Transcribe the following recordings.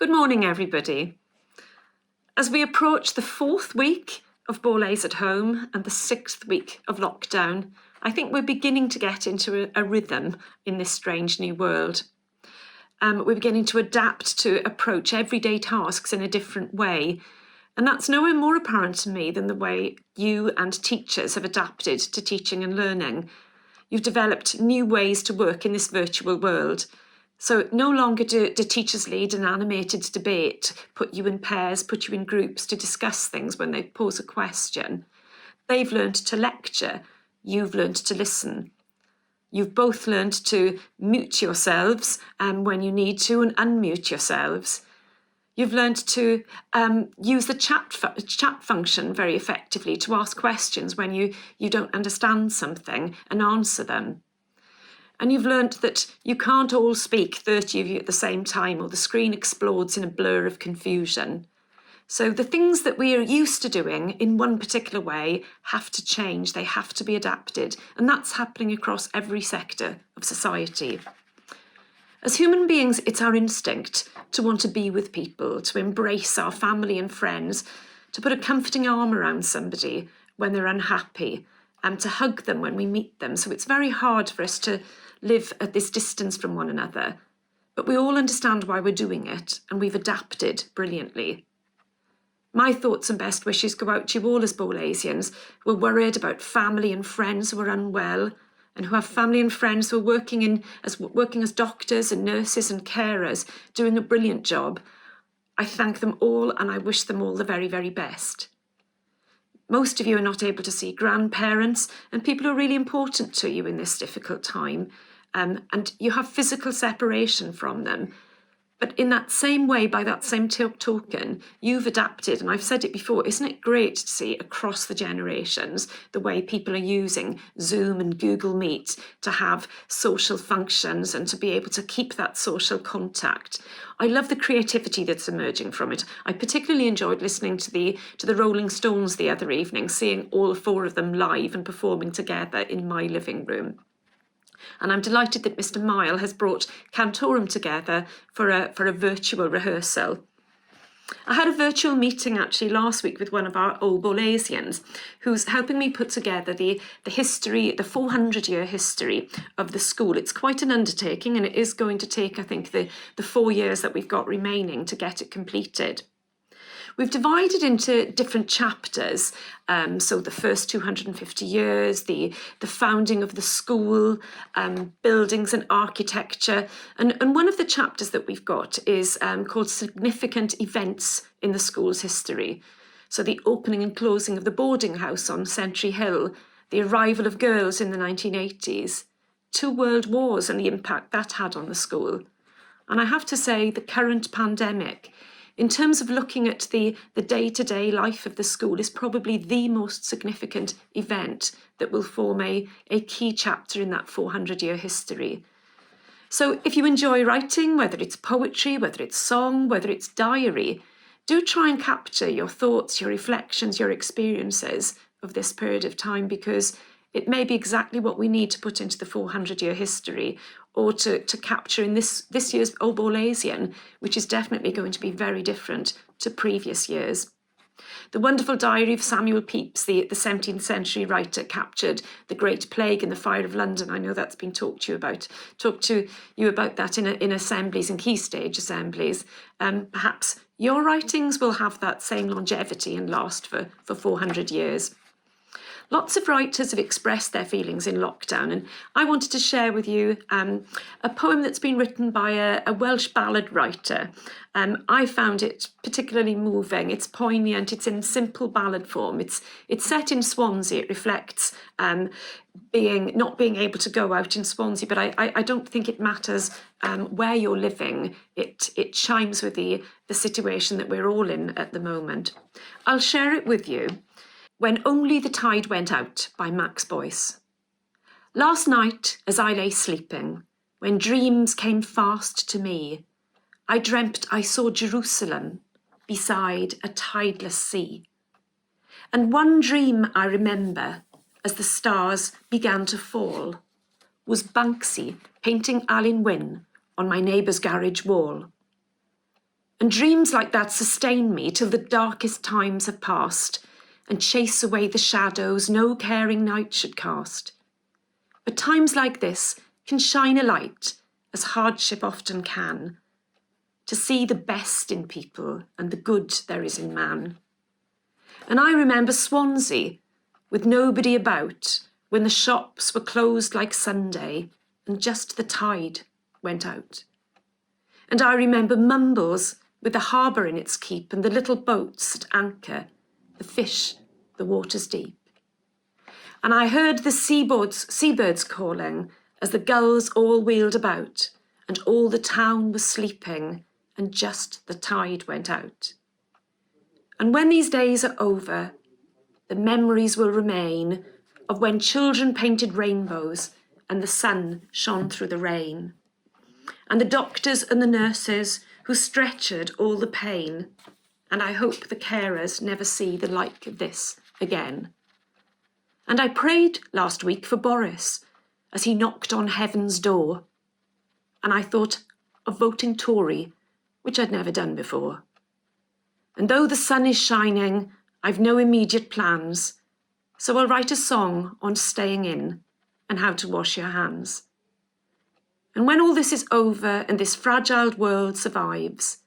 Good morning, everybody. As we approach the 4th week of Borlase at home and the 6th week of lockdown, I think we're beginning to get into a rhythm in this strange new world. We're beginning to adapt to approach everyday tasks in a different way. And that's nowhere more apparent to me than the way you and teachers have adapted to teaching and learning. You've developed new ways to work in this virtual world. So no longer do teachers lead an animated debate, put you in pairs, put you in groups to discuss things when they pose a question. They've learned to lecture, you've learned to listen. You've both learned to mute yourselves when you need to and unmute yourselves. You've learned to use the chat function very effectively to ask questions when you don't understand something and answer them. And you've learnt that you can't all speak 30 of you at the same time or the screen explodes in a blur of confusion. So the things that we are used to doing in one particular way have to change, they have to be adapted, and that's happening across every sector of society. As human beings, it's our instinct to want to be with people, to embrace our family and friends, to put a comforting arm around somebody when they're unhappy, and to hug them when we meet them. So it's very hard for us to live at this distance from one another. But we all understand why we're doing it, and we've adapted brilliantly. My thoughts and best wishes go out to you all as Borlasians who are worried about family and friends who are unwell, and who have family and friends who are working as doctors and nurses and carers, doing a brilliant job. I thank them all and I wish them all the very, very best. Most of you are not able to see grandparents and people who are really important to you in this difficult time, and you have physical separation from them. But in that same way, by that same token, you've adapted, and I've said it before, isn't it great to see across the generations the way people are using Zoom and Google Meet to have social functions and to be able to keep that social contact. I love the creativity that's emerging from it. I particularly enjoyed listening to the Rolling Stones the other evening, seeing all 4 of them live and performing together in my living room. And I'm delighted that Mr. Mile has brought Cantorum together for a virtual rehearsal. I had a virtual meeting actually last week with one of our old Borlasians who's helping me put together the history, the 400-year history of the school. It's quite an undertaking and it is going to take, I think, the 4 years that we've got remaining to get it completed. We've divided into different chapters, so the first 250 years, the founding of the school, buildings and architecture, and one of the chapters that we've got is called Significant Events in the School's History. So the opening and closing of the boarding house on Sentry Hill, the arrival of girls in the 1980s, 2 world wars and the impact that had on the school. And I have to say the current pandemic, in terms of looking at the day-to-day life of the school, is probably the most significant event that will form a key chapter in that 400-year history. So if you enjoy writing, whether it's poetry, whether it's song, whether it's diary, do try and capture your thoughts, your reflections, your experiences of this period of time, because it may be exactly what we need to put into the 400-year history, or to capture in this year's Old Borlasian, which is definitely going to be very different to previous years. The wonderful diary of Samuel Pepys, the 17th century writer, captured the Great Plague and the Fire of London. I know that's been talked to you about that in assemblies and key stage assemblies. Perhaps your writings will have that same longevity and last for 400 years. Lots of writers have expressed their feelings in lockdown, and I wanted to share with you a poem that's been written by a Welsh ballad writer. I found it particularly moving. It's poignant, it's in simple ballad form. It's set in Swansea. It reflects not being able to go out in Swansea, but I don't think it matters where you're living. It chimes with the situation that we're all in at the moment. I'll share it with you. When Only the Tide Went Out by Max Boyce. Last night, as I lay sleeping, when dreams came fast to me, I dreamt I saw Jerusalem beside a tideless sea. And one dream I remember, as the stars began to fall, was Banksy painting Alun Wyn on my neighbour's garage wall. And dreams like that sustain me till the darkest times have passed, and chase away the shadows no caring night should cast. But times like this can shine a light, as hardship often can, to see the best in people and the good there is in man. And I remember Swansea, with nobody about, when the shops were closed like Sunday, and just the tide went out. And I remember Mumbles, with the harbour in its keep, and the little boats at anchor, the fish, the waters deep. And I heard the seabirds calling, as the gulls all wheeled about, and all the town was sleeping, and just the tide went out. And when these days are over, the memories will remain of when children painted rainbows and the sun shone through the rain, and the doctors and the nurses who stretchered all the pain, and I hope the carers never see the like of this again. And I prayed last week for Boris as he knocked on heaven's door, and I thought of voting Tory, which I'd never done before. And though the sun is shining, I've no immediate plans, so I'll write a song on staying in and how to wash your hands. And when all this is over and this fragile world survives,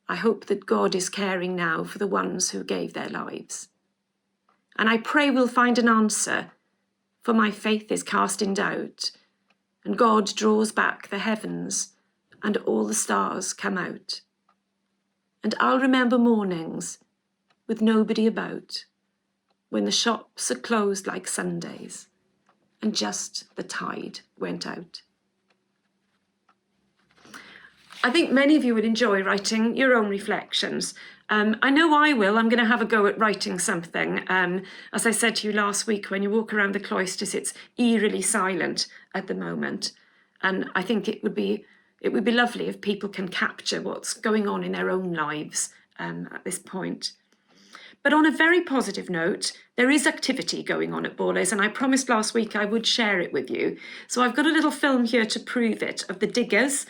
I hope that God is caring now for the ones who gave their lives. And I pray we'll find an answer, for my faith is cast in doubt, and God draws back the heavens and all the stars come out. And I'll remember mornings with nobody about, when the shops are closed like Sundays and just the tide went out. I think many of you would enjoy writing your own reflections. I know I will. I'm going to have a go at writing something. As I said to you last week, when you walk around the cloisters, it's eerily silent at the moment. And I think it would be lovely if people can capture what's going on in their own lives at this point. But on a very positive note, there is activity going on at Borlase, and I promised last week I would share it with you. So I've got a little film here to prove it of the diggers.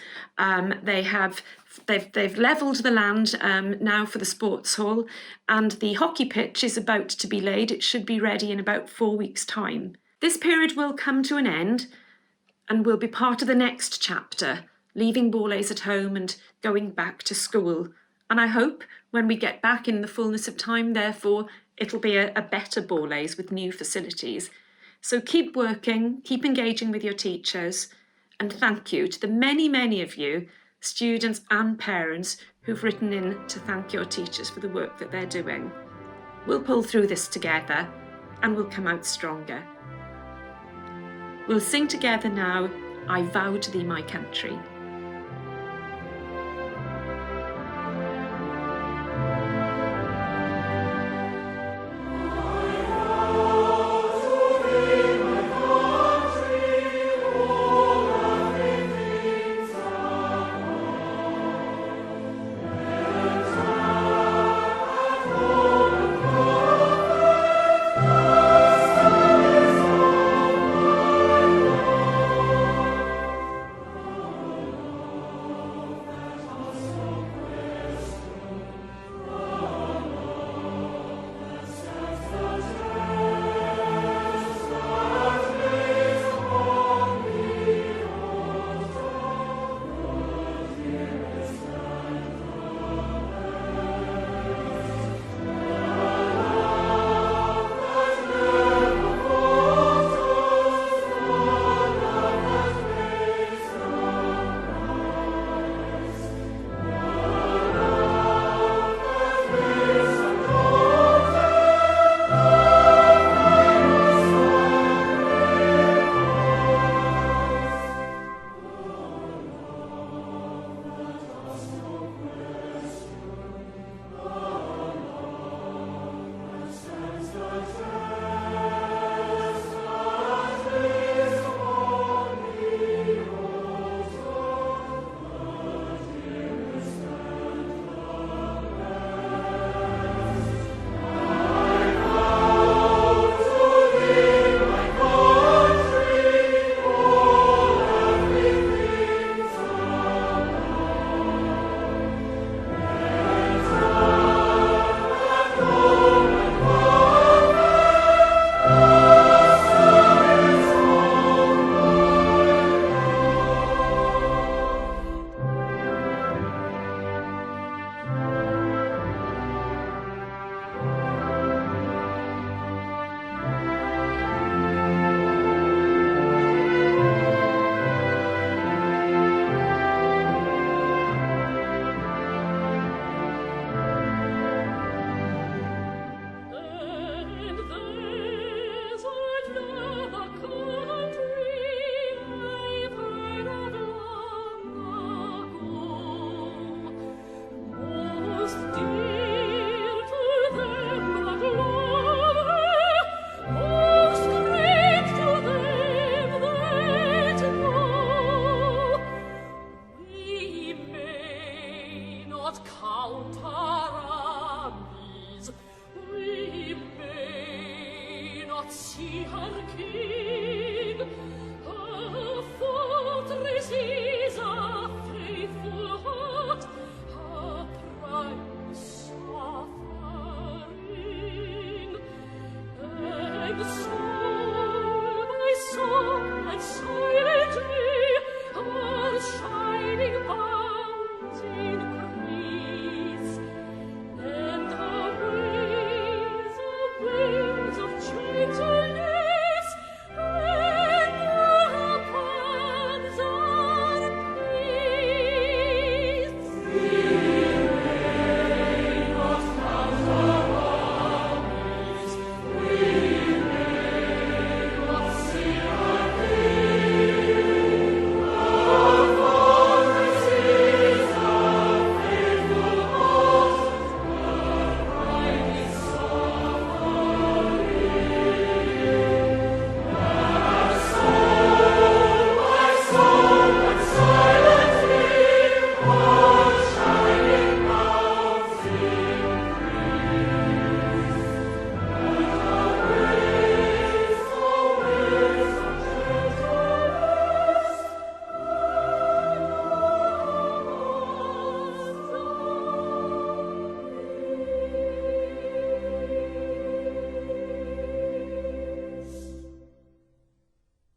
They've levelled the land now for the sports hall, and the hockey pitch is about to be laid. It should be ready in about 4 weeks' time. This period will come to an end and will be part of the next chapter, leaving Borlase at home and going back to school. And I hope when we get back in the fullness of time, therefore, it'll be a better Borlase with new facilities. So keep working, keep engaging with your teachers, and thank you to the many, many of you, students and parents, who've written in to thank your teachers for the work that they're doing. We'll pull through this together and we'll come out stronger. We'll sing together now, I Vow to Thee, My Country.